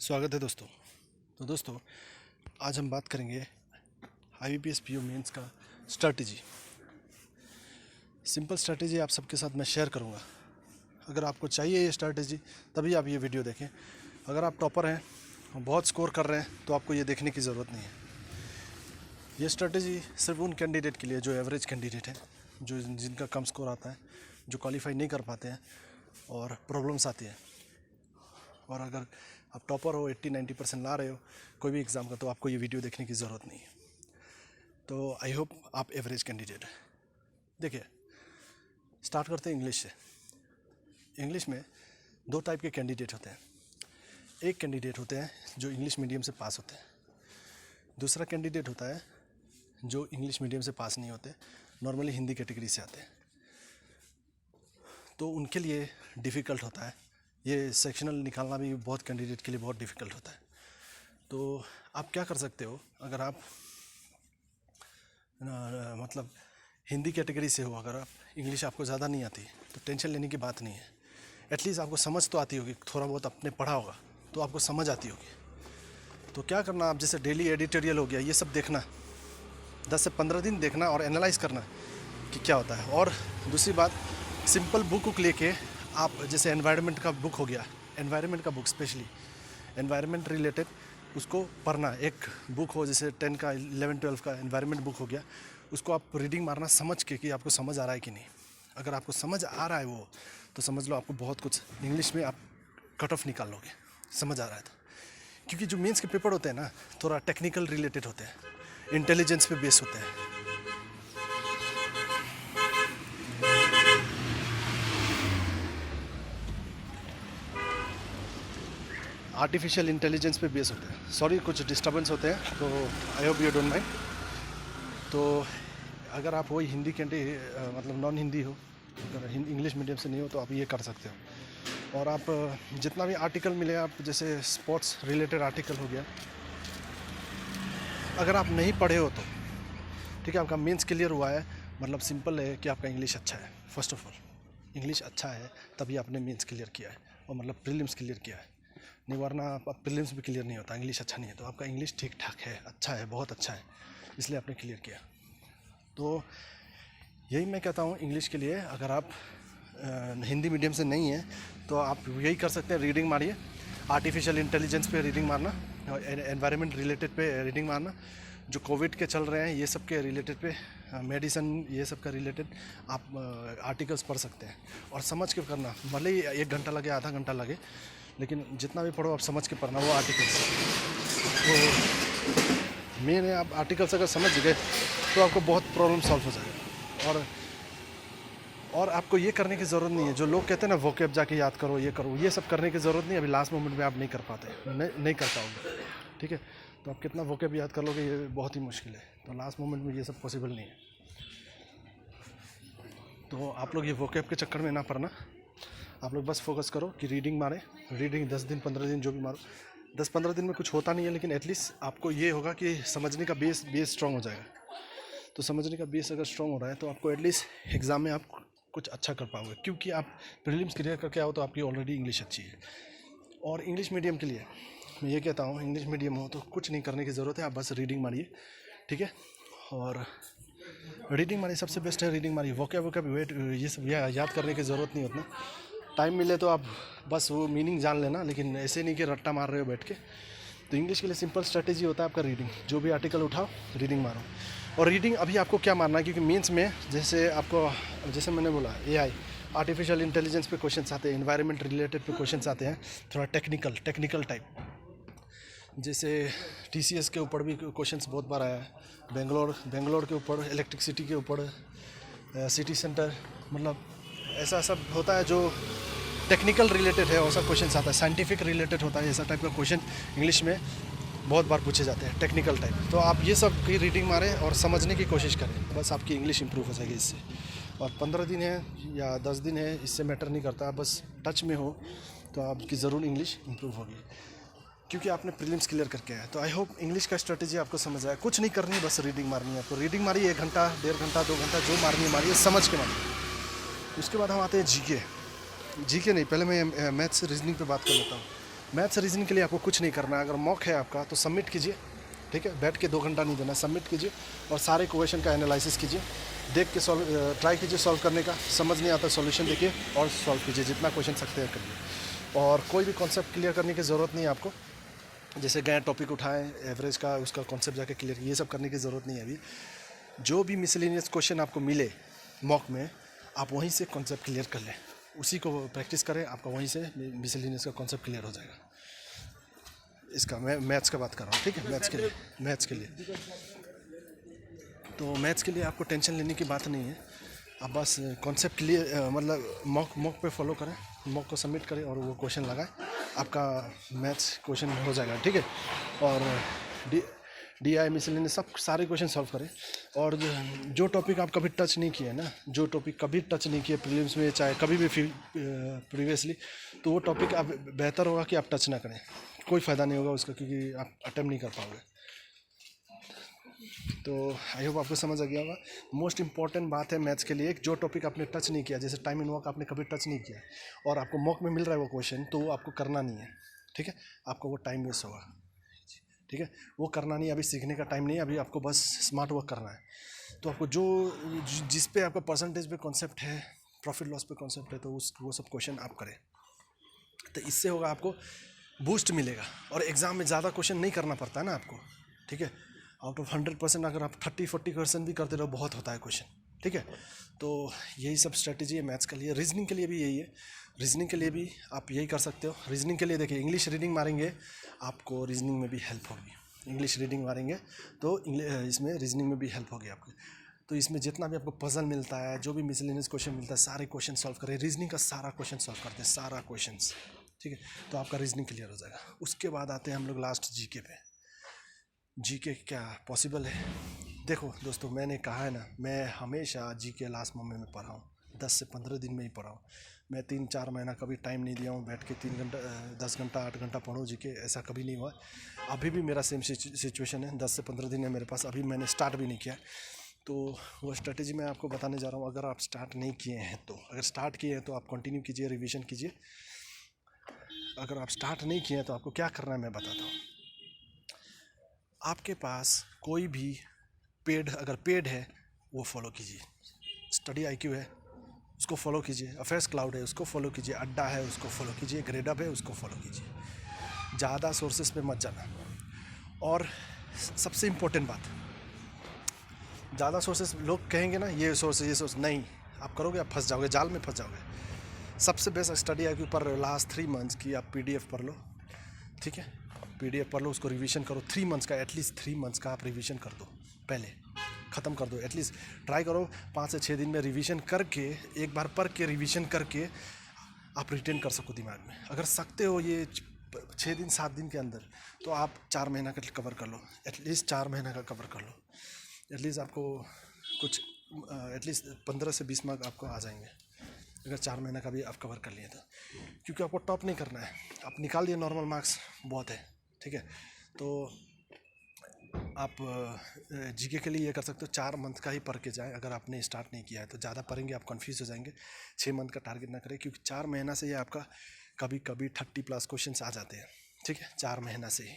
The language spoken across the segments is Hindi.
स्वागत है दोस्तों। तो दोस्तों, आज हम बात करेंगे IBPS PO मेंस का स्ट्रैटेजी। सिंपल स्ट्रैटेजी आप सबके साथ मैं शेयर करूंगा। अगर आपको चाहिए ये स्ट्रैटेजी तभी आप ये वीडियो देखें। अगर आप टॉपर हैं और बहुत स्कोर कर रहे हैं तो आपको ये देखने की ज़रूरत नहीं है। ये स्ट्रैटेजी सिर्फ उन कैंडिडेट के लिए जो एवरेज कैंडिडेट हैं, जो जिनका कम स्कोर आता है, जो क्वालिफाई नहीं कर पाते हैं और प्रॉब्लम्स आती हैं। और अगर आप टॉपर हो, 80-90% ला रहे हो कोई भी एग्ज़ाम का, तो आपको ये वीडियो देखने की ज़रूरत नहीं है। तो आई होप आप एवरेज कैंडिडेट हैं। देखिए, स्टार्ट करते हैं इंग्लिश से। इंग्लिश में दो टाइप के कैंडिडेट होते हैं। एक कैंडिडेट होते हैं जो इंग्लिश मीडियम से पास होते हैं, दूसरा कैंडिडेट होता है जो इंग्लिश मीडियम से पास नहीं होते, नॉर्मली हिंदी कैटेगरी से आते हैं। तो उनके लिए डिफ़िकल्ट होता है, ये सेक्शनल निकालना भी बहुत कैंडिडेट के लिए बहुत डिफ़िकल्ट होता है। तो आप क्या कर सकते हो, अगर आप मतलब हिंदी कैटेगरी से हो, अगर आप इंग्लिश आपको ज़्यादा नहीं आती तो टेंशन लेने की बात नहीं है। एटलीस्ट आपको समझ तो आती होगी, थोड़ा बहुत आपने पढ़ा होगा तो आपको समझ आती होगी। तो क्या करना, आप जैसे डेली एडिटोरियल हो गया, ये सब देखना, 10 से 15 दिन देखना और एनालाइज करना कि क्या होता है। और दूसरी बात, सिंपल बुक लेके आप, जैसे एनवायरनमेंट का बुक हो गया, एनवायरनमेंट का बुक स्पेशली एनवायरनमेंट रिलेटेड उसको पढ़ना। एक बुक हो जैसे 10 का 11-12 का एनवायरनमेंट बुक हो गया, उसको आप रीडिंग मारना समझ के कि आपको समझ आ रहा है कि नहीं। अगर आपको समझ आ रहा है वो, तो समझ लो आपको बहुत कुछ इंग्लिश में आप कट ऑफ निकाल लोगे, समझ आ रहा है तो। क्योंकि जो मेंस के पेपर होते हैं ना, थोड़ा टेक्निकल रिलेटेड होते हैं, इंटेलिजेंस पे बेस होते हैं। आर्टिफिशियल इंटेलिजेंस पे बेस होते हैं। सॉरी, कुछ डिस्टर्बेंस होते हैं, तो I hope you don't mind. तो अगर आप वही हिंदी मतलब नॉन हिंदी हो, अगर इंग्लिश मीडियम से नहीं हो, तो आप ये कर सकते हो। और आप जितना भी आर्टिकल मिले, आप जैसे स्पोर्ट्स रिलेटेड आर्टिकल हो गया, अगर आप नहीं पढ़े हो तो ठीक है, आपका मेंस क्लियर हुआ है, मतलब सिंपल है कि आपका इंग्लिश अच्छा है। फर्स्ट ऑफ ऑल इंग्लिश अच्छा है तभी आपने मेंस क्लियर किया है, और मतलब प्रीलिम्स क्लियर किया है। नहीं, वरना आप प्रीलिम्स भी क्लियर नहीं होता, इंग्लिश अच्छा नहीं है। तो आपका इंग्लिश ठीक ठाक है, अच्छा है, बहुत अच्छा है, इसलिए आपने क्लियर किया। तो यही मैं कहता हूँ इंग्लिश के लिए। अगर आप हिंदी मीडियम से नहीं है तो आप यही कर सकते हैं, रीडिंग मारिए। आर्टिफिशियल इंटेलिजेंस पे रीडिंग मारना, एनवायरनमेंट रिलेटेड पे रीडिंग मारना, जो कोविड के चल रहे हैं ये सब के रिलेटेड पे, मेडिसिन ये सब का रिलेटेड आप आर्टिकल्स पढ़ सकते हैं। और समझ के करना, भले ही 1 घंटा लगे, आधा घंटा लगे, लेकिन जितना भी पढ़ो आप समझ के पढ़ना वो आर्टिकल्स। तो मेन है, आप आर्टिकल्स अगर समझ गए तो आपको बहुत प्रॉब्लम सॉल्व हो जाएगा। और आपको ये करने की ज़रूरत नहीं है, जो लोग कहते हैं ना वोकैब जाके याद करो, ये करो, ये सब करने की ज़रूरत नहीं है। अभी लास्ट मोमेंट में आप नहीं कर पाते, नहीं कर पाओगे, ठीक है। तो आप कितना वोकैब याद कर लोगे, ये बहुत ही मुश्किल है। तो लास्ट मोमेंट में ये सब पॉसिबल नहीं है। तो आप लोग ये वोकैब के चक्कर में ना पड़ना, आप लोग बस फोकस करो कि रीडिंग मारें। रीडिंग 10 दिन 15 दिन जो भी मारो, 10-15 दिन में कुछ होता नहीं है, लेकिन एटलीस्ट आपको ये होगा कि समझने का बेस स्ट्रॉन्ग हो जाएगा। तो समझने का बेस अगर स्ट्रॉन्ग हो रहा है तो आपको एटलीस्ट एग्ज़ाम में आप कुछ अच्छा कर पाओगे, क्योंकि आप प्रीलिम्स क्लियर करके आओ तो आपकी ऑलरेडी इंग्लिश अच्छी है। और इंग्लिश मीडियम के लिए मैं ये कहता हूँ, इंग्लिश मीडियम हो तो कुछ नहीं करने की ज़रूरत है, आप बस रीडिंग मारिए, ठीक है। और रीडिंग मारिए, सबसे बेस्ट है रीडिंग मारिए। वोकैब वेट ये सब याद करने की ज़रूरत नहीं उतना। टाइम मिले तो आप बस वो मीनिंग जान लेना, लेकिन ऐसे नहीं कि रट्टा मार रहे हो बैठ के। तो इंग्लिश के लिए सिंपल स्ट्रेटेजी होता है आपका रीडिंग। जो भी आर्टिकल उठाओ, रीडिंग मारो। और रीडिंग अभी आपको क्या मारना है, क्योंकि मेंस में जैसे आपको, जैसे मैंने बोला, AI आर्टिफिशियल इंटेलिजेंस पे क्वेश्चंस आते हैं, एनवायरनमेंट रिलेटेड पे क्वेश्चंस आते हैं, थोड़ा टेक्निकल टाइप। जैसे TCS के ऊपर भी क्वेश्चंस बहुत बार आया है, बेंगलोर के ऊपर, इलेक्ट्रिसिटी के ऊपर, सिटी सेंटर, मतलब ऐसा सब होता है जो टेक्निकल रिलेटेड है, वैसा क्वेश्चन आता है। साइंटिफिक रिलेटेड होता है, ऐसा टाइप का क्वेश्चन इंग्लिश में बहुत बार पूछे जाते हैं, टेक्निकल टाइप। तो आप ये सब की रीडिंग मारें और समझने की कोशिश करें, बस आपकी इंग्लिश इंप्रूव हो जाएगी इससे। और 15 दिन है या 10 दिन है, इससे मैटर नहीं करता, आप बस टच में हो तो आपकी ज़रूर इंग्लिश इंप्रूव होगी, क्योंकि आपने प्रीलिम्स क्लियर करके आया। तो आई होप इंग्लिश का स्ट्रेटेजी आपको समझ आया। कुछ नहीं करनी, बस रीडिंग मारनी है आपको। रीडिंग मारिए 1 घंटा, 1.5 घंटा, 2 घंटा, जो मारनी है मारिए, समझ के मारिए। उसके बाद हम आते हैं जीके नहीं, पहले मैं मैथ्स रीजनिंग पे बात कर लेता हूँ। मैथ्स रीजनिंग के लिए आपको कुछ नहीं करना है। अगर मॉक है आपका तो सबमिट कीजिए, ठीक है, बैठ के 2 घंटा नहीं देना, सबमिट कीजिए और सारे क्वेश्चन का एनालिसिस कीजिए, देख के ट्राई कीजिए सॉल्व करने का। समझ नहीं आता सॉल्यूशन देखिए और सॉल्व कीजिए, जितना क्वेश्चन सकते हैं करिए। और कोई भी कॉन्सेप्ट क्लियर करने की ज़रूरत नहीं है आपको, जैसे गए टॉपिक उठाएं एवरेज का, उसका कॉन्सेप्ट जाके क्लियर, ये सब करने की ज़रूरत नहीं है अभी। जो भी मिसलेनियस क्वेश्चन आपको मिले मॉक में, आप वहीं से कॉन्सेप्ट क्लियर कर लें, उसी को प्रैक्टिस करें, आपका वहीं से मिसलेनियस का कॉन्सेप्ट क्लियर हो जाएगा। इसका मैं मैथ्स का बात कर रहा हूँ, ठीक है, मैथ्स के लिए तो मैथ्स के लिए आपको टेंशन लेने की बात नहीं है। आप बस कॉन्सेप्ट क्लियर मतलब मॉक पे फॉलो करें, मॉक को सबमिट करें और वो क्वेश्चन लगाएं, आपका मैथ्स क्वेश्चन हो जाएगा, ठीक है। और DI मिसलेनियस सब सारे क्वेश्चन सॉल्व करें। और जो टॉपिक आप कभी टच नहीं किए ना, जो टॉपिक कभी टच नहीं किए प्रीलिम्स में चाहे कभी भी प्रीवियसली, तो वो टॉपिक आप बेहतर होगा कि आप टच ना करें, कोई फ़ायदा नहीं होगा उसका, क्योंकि आप अटेम्प्ट नहीं कर पाओगे। तो आई होप आपको समझ आ गया होगा। मोस्ट इंपॉर्टेंट बात है मैथ्स के लिए, जो टॉपिक आपने टच नहीं किया, जैसे टाइम एंड वर्क आपने कभी टच नहीं किया और आपको मॉक में मिल रहा है वो क्वेश्चन, तो वो आपको करना नहीं है, ठीक है, आपको वो टाइम वेस्ट होगा, ठीक है, वो करना नहीं। अभी सीखने का टाइम नहीं है, अभी आपको बस स्मार्ट वर्क करना है। तो आपको जिस पे आपका परसेंटेज पे कॉन्सेप्ट है, प्रॉफिट लॉस पे कॉन्सेप्ट है, तो वो सब क्वेश्चन आप करें, तो इससे होगा आपको बूस्ट मिलेगा। और एग्ज़ाम में ज़्यादा क्वेश्चन नहीं करना पड़ता है ना आपको, ठीक है। आउट ऑफ 100% अगर आप 30-40% भी करते रहो बहुत होता है क्वेश्चन, ठीक है। तो यही सब स्ट्रेटजी है मैथ्स के लिए। रीजनिंग के लिए भी यही है, रीजनिंग के लिए भी आप यही कर सकते हो। रीजनिंग के लिए देखिए, इंग्लिश रीडिंग मारेंगे आपको रीजनिंग में भी हेल्प होगी, इंग्लिश रीडिंग मारेंगे तो इसमें रीजनिंग में भी हेल्प होगी आपकी। तो इसमें जितना भी आपको पजल मिलता है, जो भी मिसलेनियस क्वेश्चन मिलता है, सारे क्वेश्चन सॉल्व करें। रीजनिंग का सारा क्वेश्चन सॉल्व करते हैं, सारा क्वेश्चन, ठीक है, तो आपका रीजनिंग क्लियर हो जाएगा। उसके बाद आते हैं हम लोग लास्ट जीके पे। जीके क्या पॉसिबल है? देखो दोस्तों, मैंने कहा है ना, मैं हमेशा जीके लास्ट मोमेंट में पढ़ा हूँ, 10 से 15 दिन में ही पढ़ा हूँ। मैं 3-4 महीना कभी टाइम नहीं दिया हूँ बैठ के 3 घंटा 10 घंटा 8 घंटा पढ़ूँ जीके, ऐसा कभी नहीं हुआ। अभी भी मेरा सेम सिचुएशन है, 10 से 15 दिन है मेरे पास, अभी मैंने स्टार्ट भी नहीं किया। तो वो स्ट्रेटेजी मैं आपको बताने जा रहा हूँ। अगर आप स्टार्ट नहीं किए हैं तो, अगर स्टार्ट किए हैं तो आप कंटिन्यू कीजिए, रिविज़न कीजिए। अगर आप स्टार्ट नहीं किए हैं तो आपको क्या करना है मैं बताता हूँ। आपके पास कोई भी अगर पेड है वो फॉलो कीजिए। स्टडी IQ है उसको फॉलो कीजिए, अफेयर्स क्लाउड है उसको फॉलो कीजिए, अड्डा है उसको फॉलो कीजिए, ग्रेडअप है उसको फॉलो कीजिए। ज़्यादा सोर्सेज पे मत जाना। और सबसे इम्पोर्टेंट बात, ज़्यादा सोर्सेज लोग कहेंगे ना ये सोर्स नहीं, आप करोगे आप फंस जाओगे, जाल में फंस जाओगे। सबसे बेस्ट स्टडी IQ पढ़ रहे हो लास्ट 3 मंथ्स की, आप PDF पढ़ लो, ठीक है, PDF पढ़ लो, उसको रिवीजन करो। 3 मंथ्स का, एटलीस्ट 3 मंथ्स का आप रिवीजन कर दो, पहले ख़त्म कर दो। एटलीस्ट ट्राई करो 5 से 6 दिन में रिवीजन करके, एक बार पढ़ के रिवीजन करके आप रिटेन कर सको दिमाग में। अगर सकते हो ये 6 दिन 7 दिन के अंदर, तो आप 4 महीना का कवर कर लो, एटलीस्ट 4 महीना का कवर कर लो। एटलीस्ट आपको कुछ एटलीस्ट 15 से 20 मार्क आपको आ जाएंगे, अगर 4 महीना का भी आप कवर कर लिए तो। क्योंकि आपको टॉप नहीं करना है, आप निकाल दिए नॉर्मल मार्क्स बहुत है, ठीक है। तो आप जीके के लिए ये कर सकते हो, 4 मंथ का ही पढ़ के जाए। अगर आपने स्टार्ट नहीं किया है तो ज़्यादा पढ़ेंगे आप कंफ्यूज हो जाएंगे। 6 मंथ का टारगेट ना करें, क्योंकि 4 महीना से ये आपका कभी कभी 30+ क्वेश्चन आ जाते हैं, ठीक है, 4 महीना से ही,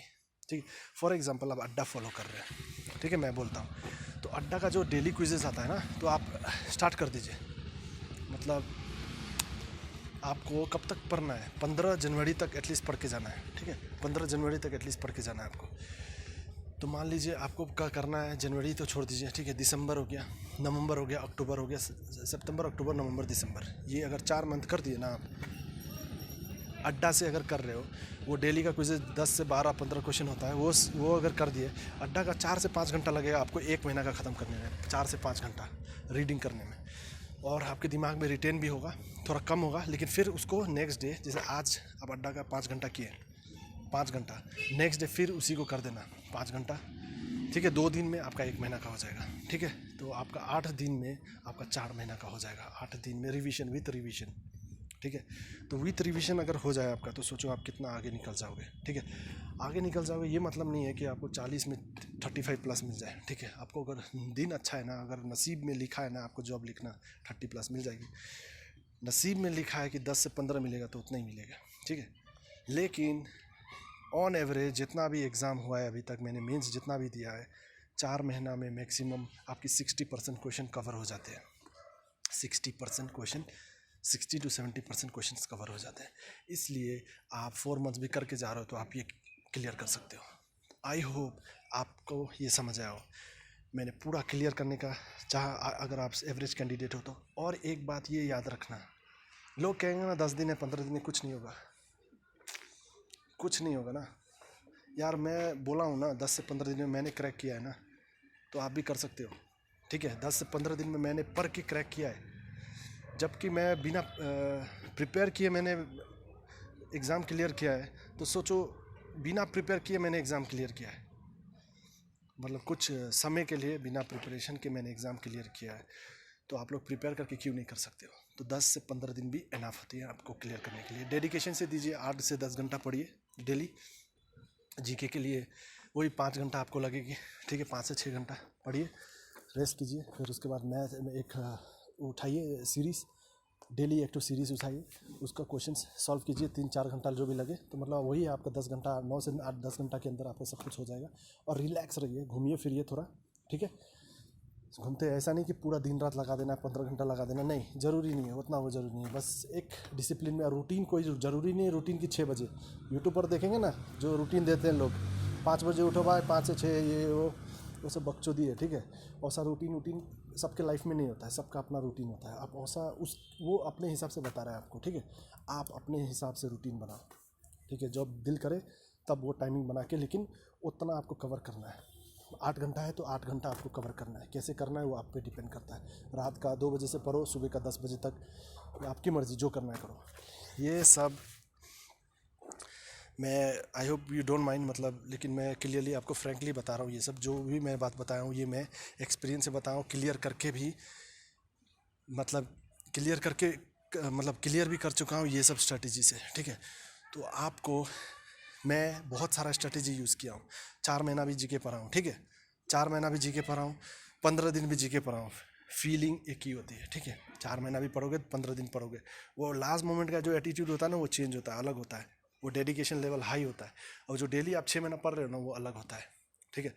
ठीक है। फॉर एग्जाम्पल आप अड्डा फॉलो कर रहे हैं, ठीक है, मैं बोलता हूँ तो अड्डा का जो डेली क्विजेस आता है ना, तो आप स्टार्ट कर दीजिए। मतलब आपको कब तक पढ़ना है? 15 जनवरी तक एटलीस्ट पढ़ के जाना है, ठीक है, 15 जनवरी तक एटलीस्ट पढ़ के जाना है आपको। तो मान लीजिए आपको क्या करना है, जनवरी तो छोड़ दीजिए, ठीक है, दिसंबर हो गया, नवंबर हो गया, अक्टूबर हो गया, सितंबर, अक्टूबर, नवंबर, दिसंबर, ये अगर 4 मंथ कर दिए ना आप, अड्डा से अगर कर रहे हो, वो डेली का क्विज 10 से 12-15 क्वेश्चन होता है, वो अगर कर दिए, अड्डा का 4 से 5 घंटा लगेगा आपको 1 महीना का ख़त्म करने में, 4 से 5 घंटा रीडिंग करने में। और आपके दिमाग में रिटेन भी होगा, थोड़ा कम होगा, लेकिन फिर उसको नेक्स्ट डे, जैसे आज आप अड्डा का 5 घंटा किए, 5 घंटा, नेक्स्ट डे फिर उसी को कर देना 5 घंटा, ठीक है, 2 दिन में आपका 1 महीना का हो जाएगा, ठीक है। तो आपका 8 दिन में आपका 4 महीना का हो जाएगा, 8 दिन में रिवीजन विथ रिवीजन, ठीक है। तो विथ रिवीजन अगर हो जाए आपका, तो सोचो आप कितना आगे निकल जाओगे, ठीक है। आगे निकल जाओगे ये मतलब नहीं है कि आपको 40 में 35+ मिल जाए, ठीक है। आपको अगर दिन अच्छा है ना, अगर नसीब में लिखा है ना आपको जॉब लिखना, 30+ मिल जाएगी। नसीब में लिखा है कि 10 से 15 मिलेगा तो उतना ही मिलेगा, ठीक है। लेकिन ऑन एवरेज जितना भी एग्ज़ाम हुआ है अभी तक, मैंने मेंस जितना भी दिया है, 4 महीना में मैक्सिमम आपकी 60% क्वेश्चन कवर हो जाते हैं। 60% क्वेश्चन, 60 to 70% क्वेश्चन कवर हो जाते हैं। इसलिए आप 4 मंथ्स भी करके जा रहे हो तो आप ये क्लियर कर सकते हो। आई होप आपको ये समझ आया हो। मैंने पूरा क्लियर करने का अगर आप एवरेज कैंडिडेट हो तो। और एक बात ये याद रखना, लोग कहेंगे ना 10 दिन है 15 दिन है कुछ नहीं होगा, कुछ नहीं होगा ना यार। मैं बोला हूँ ना 10 से 15 दिन में मैंने क्रैक किया है ना, तो आप भी कर सकते हो। ठीक है, 10 से 15 दिन में मैंने पढ़ के क्रैक किया है, जबकि मैं बिना प्रिपेयर किए मैंने एग्ज़ाम क्लियर किया है। तो सोचो बिना प्रिपेयर किए मैंने एग्ज़ाम क्लियर किया है, मतलब कुछ समय के लिए बिना प्रिपरेशन के मैंने एग्ज़ाम क्लियर किया है। तो आप लोग प्रिपेयर करके क्यों नहीं कर सकते हो? तो 10 से 15 दिन भी इनफ होती है आपको क्लियर करने के लिए। डेडिकेशन से दीजिए, 8 से 10 घंटा पढ़िए डेली। जीके के लिए वही 5 घंटा आपको लगेगी, ठीक है, 5 से 6 घंटा पढ़िए, रेस्ट कीजिए। फिर उसके बाद मैथ में एक उठाइए सीरीज़, डेली एक तो सीरीज़ उठाइए, उसका क्वेश्चन सॉल्व कीजिए, 3-4 घंटा जो भी लगे। तो मतलब वही आपका 10 घंटा, 9 से 8-10 घंटा के अंदर आपका सब कुछ हो जाएगा। और रिलैक्स रहिए, घूमिए फिरिए थोड़ा, ठीक है। घूमते ऐसा नहीं कि पूरा दिन रात लगा देना, 15 घंटा लगा देना, नहीं, ज़रूरी नहीं है उतना, वो ज़रूरी नहीं है। बस एक डिसिप्लिन में, रूटीन कोई ज़रूरी नहीं है रूटीन की 6 बजे। यूट्यूब पर देखेंगे ना जो रूटीन देते हैं लोग, 5 बजे उठो भाई, 5 से 6 ये वो सब बकचोदी है, ठीक है। ऐसा रूटीन सबके लाइफ में नहीं होता है, सबका अपना रूटीन होता है। आप ऐसा वो अपने हिसाब से बता रहा है आपको, ठीक है। आप अपने हिसाब से रूटीन बनाओ, ठीक है, जब दिल करे तब वो टाइमिंग बना के, लेकिन उतना आपको कवर करना है। 8 घंटा है तो 8 घंटा आपको कवर करना है। कैसे करना है वो आप पे डिपेंड करता है। रात का 2 बजे से पढ़ो, सुबह का 10 बजे तक, आपकी मर्ज़ी, जो करना है करो। ये सब मैं I hope you don't mind, मतलब, लेकिन मैं क्लियरली आपको फ्रैंकली बता रहा हूँ। ये सब जो भी मैं बात बताया हूँ ये मैं एक्सपीरियंस से बताया हूँ, क्लियर करके भी, मतलब क्लियर करके, मतलब क्लियर भी कर चुका हूँ ये सब स्ट्रेटजी से, ठीक है। तो आपको मैं बहुत सारा स्ट्रेटजी यूज़ किया हूँ। 4 महीना भी जीके पढ़ा हूँ, ठीक है, 4 महीना भी जीके पढ़ा हूँ, 15 दिन भी जीके पढ़ा हूँ। फीलिंग एक ही होती है, ठीक है। 4 महीना भी पढ़ोगे, 15 दिन पढ़ोगे, वो लास्ट मोमेंट का जो एटीट्यूड होता है ना वो चेंज होता है, अलग होता है, वो डेडिकेशन लेवल हाई होता है। और जो डेली आप 6 महीना पढ़ रहे हो ना वो अलग होता है, ठीक है।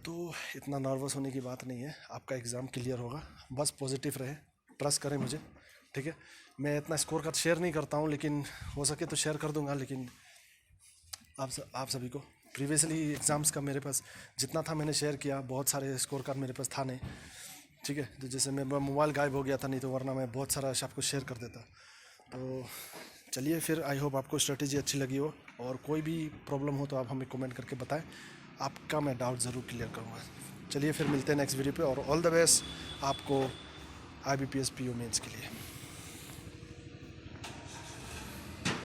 तो इतना नर्वस होने की बात नहीं है, आपका एग्ज़ाम क्लियर होगा, बस पॉजिटिव रहे, ट्रस्ट करें मुझे, ठीक है। मैं इतना स्कोर कार्ड शेयर नहीं करता हूँ, लेकिन हो सके तो शेयर कर दूंगा। लेकिन आप सभी को प्रीवियसली एग्ज़ाम्स का मेरे पास जितना था मैंने शेयर किया, बहुत सारे स्कोर कार्ड मेरे पास था नहीं, ठीक है। तो जैसे मैं मोबाइल गायब हो गया था, नहीं तो वरना मैं बहुत सारा आपको शेयर कर देता। तो चलिए फिर, आई होप आपको स्ट्रेटेजी अच्छी लगी हो, और कोई भी प्रॉब्लम हो तो आप हमें कमेंट करके बताएं, आपका मैं डाउट ज़रूर क्लियर करूँगा। चलिए फिर मिलते हैं नेक्स्ट वीडियो पे, और ऑल द बेस्ट आपको IBPS PO मेंस के लिए।